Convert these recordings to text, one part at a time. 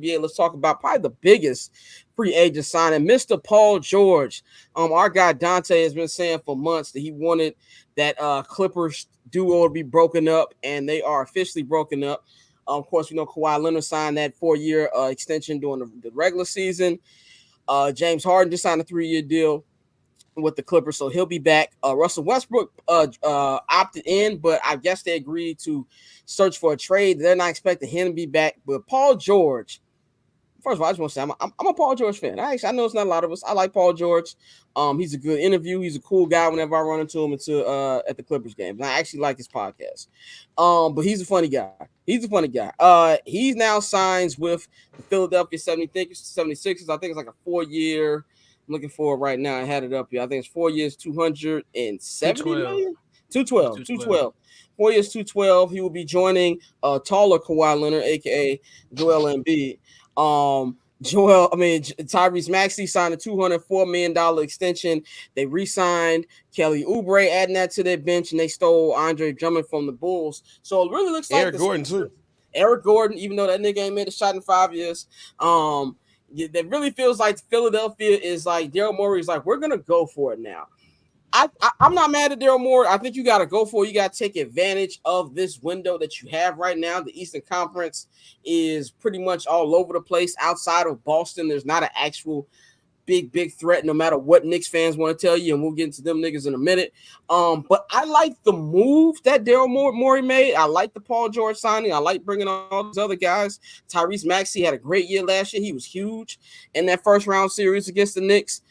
WNBA, let's talk about probably the biggest free agent signing, Mr. Paul George. Our guy Dante has been saying for months that he wanted that Clippers duo to be broken up, and they are officially broken up. Of course, we know Kawhi Leonard signed that 4-year extension during the regular season. James Harden just signed a 3-year deal with the Clippers, so he'll be back. Russell Westbrook opted in, but I guess they agreed to search for a trade. They're not expecting him to be back. But Paul George, first of all, I just want to say I'm a Paul George fan. I know it's not a lot of us. I like Paul George. He's a good interview. He's a cool guy. Whenever I run into him at the Clippers games, I actually like his podcast. But he's a funny guy. He now signs with the Philadelphia 76ers. I think it's like a 4-year. I'm looking for it right now. I had it up here. I think it's 4 years, 270 million. 212. 4 years, 212. He will be joining taller Kawhi Leonard, aka Joel Embiid. Tyrese Maxey signed a $204 million extension. They re-signed Kelly Oubre, adding that to their bench, and they stole Andre Drummond from the Bulls. So it really looks like Eric Gordon too. Eric Gordon, even though that nigga ain't made a shot in 5 years. That really feels like Philadelphia is like Daryl Morey is like, we're gonna go for it now. I'm not mad at Daryl Morey. I think you got to go for it. You got to take advantage of this window that you have right now. The Eastern Conference is pretty much all over the place. Outside of Boston, there's not an actual big threat, no matter what Knicks fans want to tell you, and we'll get into them niggas in a minute. But I like the move that Daryl Morey made. I like the Paul George signing. I like bringing on all these other guys. Tyrese Maxey had a great year last year. He was huge in that first round series against the Knicks.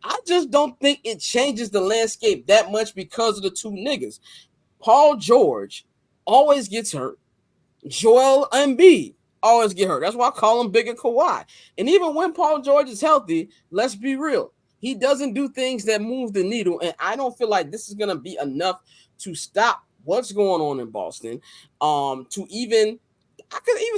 I just don't think it changes the landscape that much because of the two niggas. Paul George always gets hurt. Joel Embiid always get hurt. That's why I call him Bigger Kawhi. And even when Paul George is healthy, let's be real, he doesn't do things that move the needle. And I don't feel like this is going to be enough to stop what's going on in Boston. I could even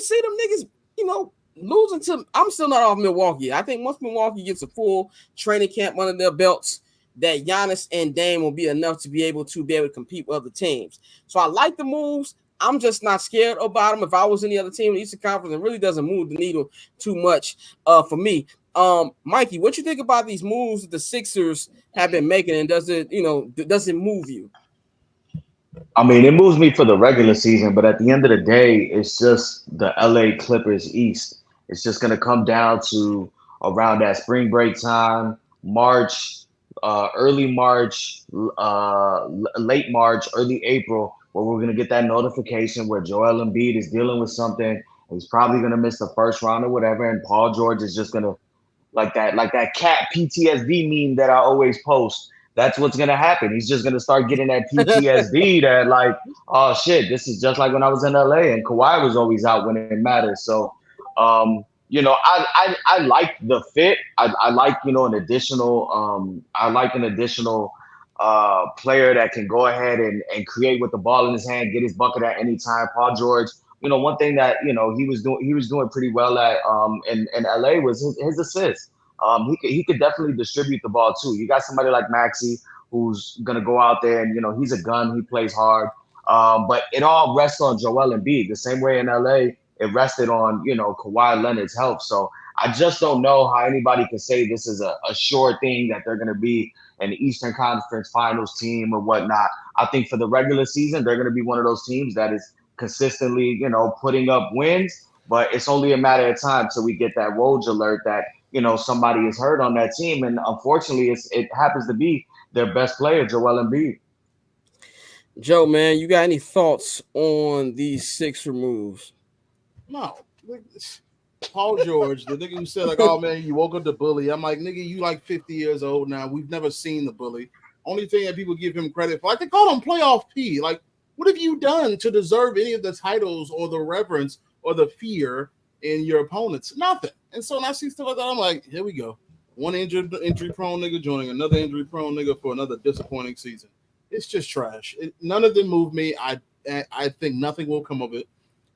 see them niggas, losing to. I'm still not off Milwaukee. I think once Milwaukee gets a full training camp under their belts, that Giannis and Dame will be enough to be able to compete with other teams. So I like the moves. I'm just not scared about them. If I was any other team in the Eastern Conference, it really doesn't move the needle too much for me. Mikey, what you think about these moves that the Sixers have been making, and does it move you? I mean, it moves me for the regular season, but at the end of the day, it's just the LA Clippers East. It's just going to come down to around that spring break time, March, early March, late March, early April, where we're going to get that notification where Joel Embiid is dealing with something. He's probably going to miss the first round or whatever, and Paul George is just going to, like that cat PTSD meme that I always post. That's what's going to happen. He's just going to start getting that PTSD that like, oh shit, this is just like when I was in LA and Kawhi was always out when it mattered. So, I like the fit. I like, an additional, player that can go ahead and create with the ball in his hand, get his bucket at any time. Paul George, one thing that, he was doing pretty well at in LA was his assists. He could definitely distribute the ball too. You got somebody like Maxey who's gonna go out there and he's a gun. He plays hard, but it all rests on Joel Embiid. The same way in LA, it rested on Kawhi Leonard's health. So I just don't know how anybody can say this is a sure thing that they're gonna be an Eastern Conference Finals team or whatnot. I think for the regular season, they're gonna be one of those teams that is consistently putting up wins. But it's only a matter of time till we get that Woj alert that somebody is hurt on that team, and unfortunately, it happens to be their best player, Joel Embiid. Joe, man, you got any thoughts on these Sixer moves? No. Paul George, the nigga who said like, oh man, you woke up the bully. I'm like, nigga, you like 50 years old now. We've never seen the bully. Only thing that people give him credit for, like they call him playoff P. Like, what have you done to deserve any of the titles or the reverence or the fear in your opponents? Nothing. And so when I see stuff like that, I'm like, here we go. One injury-prone nigga joining another injury-prone nigga for another disappointing season. It's just trash. None of them move me. I think nothing will come of it.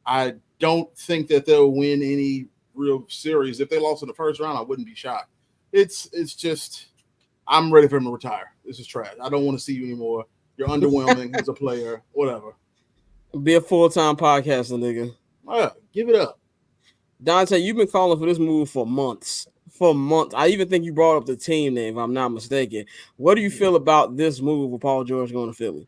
I don't think that they'll win any real series. If they lost in the first round, I wouldn't be shocked. It's just, I'm ready for him to retire. This is trash. I don't want to see you anymore. You're underwhelming as a player. Whatever. Be a full-time podcaster, nigga. Oh, yeah, give it up. Dante, you've been calling for this move for months. For months. I even think you brought up the team name, if I'm not mistaken. What do you Yeah. feel about this move with Paul George going to Philly?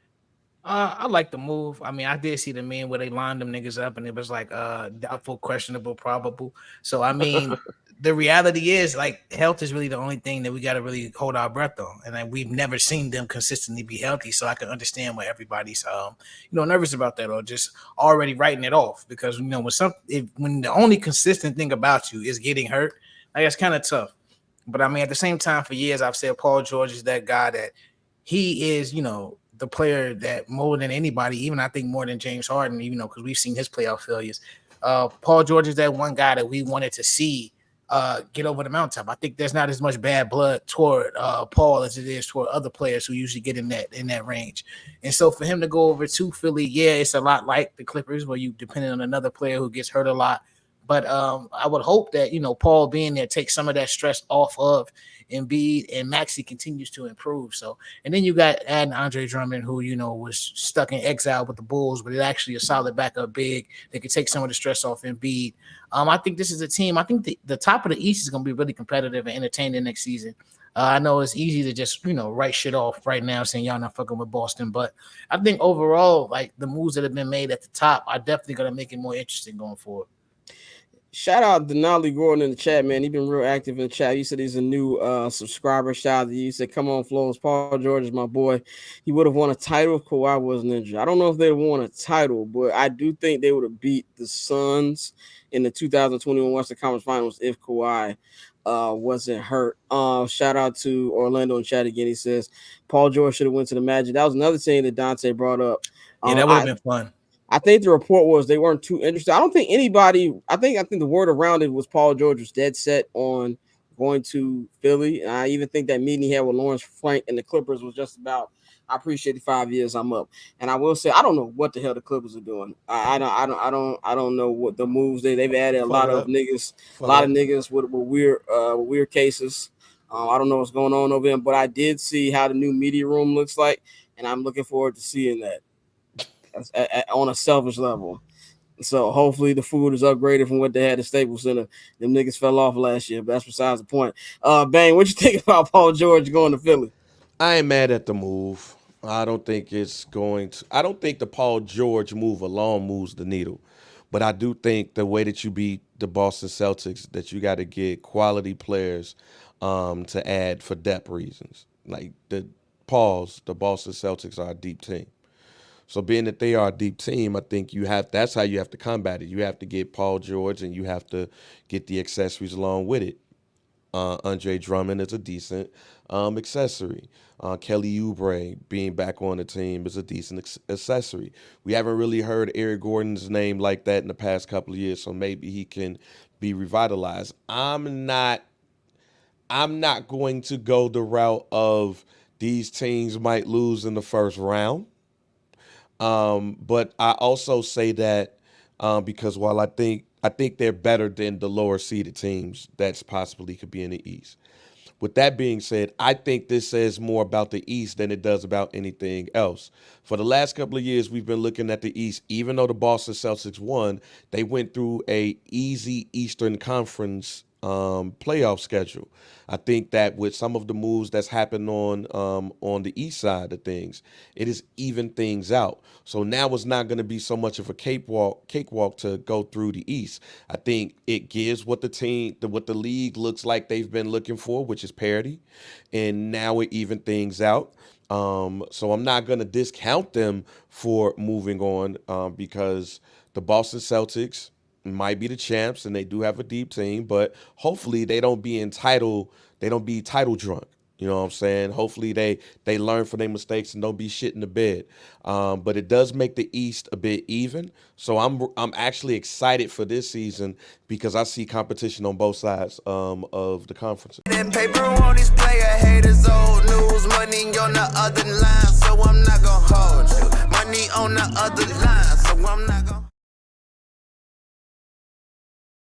I like the move. I mean, I did see the meme where they lined them niggas up and it was like doubtful, questionable, probable. So I mean, the reality is like health is really the only thing that we got to really hold our breath on, and like, we've never seen them consistently be healthy. So I can understand why everybody's nervous about that or just already writing it off, because when the only consistent thing about you is getting hurt, like it's kind of tough. But I mean, at the same time, for years I've said Paul George is that guy that he is, the player that more than anybody, even I think more than James Harden, because we've seen his playoff failures. Paul George is that one guy that we wanted to see get over the mountaintop. I think there's not as much bad blood toward Paul as it is toward other players who usually get in that range. And so for him to go over to Philly, yeah, it's a lot like the Clippers where you depending on another player who gets hurt a lot. But I would hope that, Paul being there takes some of that stress off of Embiid, and Maxey continues to improve. So, and then you got adding Andre Drummond, who, was stuck in exile with the Bulls, but it's actually a solid backup big that could take some of the stress off Embiid. I think this is a team. I think the top of the East is going to be really competitive and entertaining next season. I know it's easy to just, write shit off right now saying y'all not fucking with Boston. But I think overall, like the moves that have been made at the top are definitely going to make it more interesting going forward. Shout out Denali Gordon in the chat, man. He's been real active in the chat. He said he's a new subscriber. Shout out to you. He said, come on, Flows. Paul George is my boy. He would have won a title if Kawhi wasn't injured. I don't know if they would have won a title, but I do think they would have beat the Suns in the 2021 Western Conference Finals if Kawhi wasn't hurt. Shout out to Orlando in chat again. He says Paul George should have went to the Magic. That was another thing that Dante brought up. Yeah, that would have been fun. I think the report was they weren't too interested. I don't think anybody. I think the word around it was Paul George was dead set on going to Philly. And I even think that meeting he had with Lawrence Frank and the Clippers was just about, I appreciate the 5 years, I'm up. And I will say I don't know what the hell the Clippers are doing. I don't know what the moves they've added a lot of niggas with weird cases. I don't know what's going on over there, but I did see how the new media room looks like, and I'm looking forward to seeing that. On a selfish level. So hopefully the food is upgraded from what they had at Staples Center. Them niggas fell off last year, but that's besides the point. Bang, what you think about Paul George going to Philly? I ain't mad at the move. I don't think the Paul George move alone moves the needle. But I do think the way that you beat the Boston Celtics, that you got to get quality players to add for depth reasons. Like the Boston Celtics are a deep team. So being that they are a deep team, I think that's how you have to combat it. You have to get Paul George and you have to get the accessories along with it. Andre Drummond is a decent accessory. Kelly Oubre being back on the team is a decent accessory. We haven't really heard Eric Gordon's name like that in the past couple of years, so maybe he can be revitalized. I'm not going to go the route of these teams might lose in the first round. But I also say that because while I think they're better than the lower seeded teams that's possibly could be in the East. With that being said, I think this says more about the East than it does about anything else. For the last couple of years, we've been looking at the East. Even though the Boston Celtics won, they went through a easy Eastern Conference playoff schedule. I think that with some of the moves that's happened on the east side of things, it has evened things out. So now it's not going to be so much of a cakewalk to go through the East. I think it gives what the league looks like they've been looking for, which is parity, and now it evened things out. So I'm not going to discount them for moving on because the Boston Celtics might be the champs and they do have a deep team, but hopefully they don't be title drunk. You know what I'm saying? Hopefully they learn from their mistakes and don't be shit in the bed. But it does make the East a bit even. So I'm actually excited for this season because I see competition on both sides of the conferences. That paper on this player haters old news, money on the other line, so I'm not gonna hold you. Money on the other line, so I'm not gonna